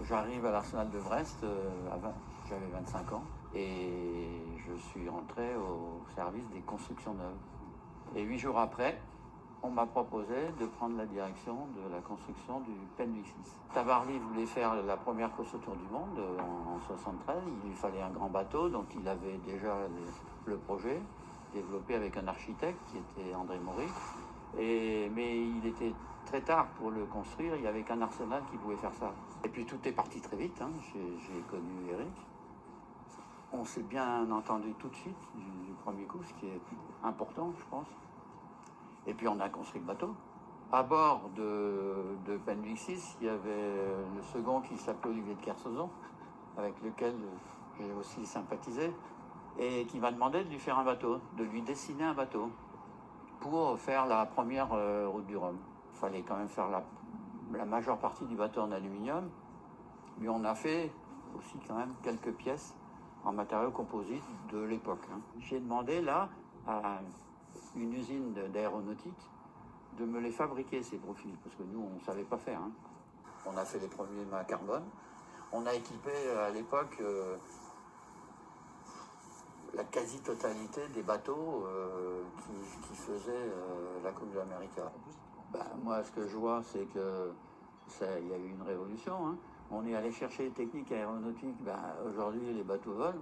J'arrive à l'arsenal de Brest, j'avais 25 ans, et je suis rentré au service des constructions neuves. Et 8 jours après, on m'a proposé de prendre la direction de la construction du Penwick 6. Tabarly voulait faire la première course autour du monde en 73. Il lui fallait un grand bateau, donc il avait déjà le projet développé avec un architecte qui était André Maury. Mais il était très tard pour le construire, il n'y avait qu'un arsenal qui pouvait faire ça. Et puis tout est parti très vite, hein. J'ai connu Eric. On s'est bien entendu tout de suite du premier coup, ce qui est important, je pense. Et puis on a construit le bateau. À bord de Penwick 6, il y avait le second qui s'appelait Olivier de Kersauzon, avec lequel j'ai aussi sympathisé, et qui m'a demandé de lui faire un bateau, de lui dessiner un bateau pour faire la première route du Rhum. Il fallait quand même faire la majeure partie du bateau en aluminium, mais on a fait aussi quand même quelques pièces en matériaux composites de l'époque. J'ai demandé là à une usine d'aéronautique de me les fabriquer, ces profils, parce que nous, on ne savait pas faire. On a fait les premiers mâts carbone. On a équipé à l'époque la quasi-totalité des bateaux qui faisaient la Coupe de l'Amérique. Moi, ce que je vois, c'est que il y a eu une révolution. On est allé chercher les techniques aéronautiques. Aujourd'hui, les bateaux volent.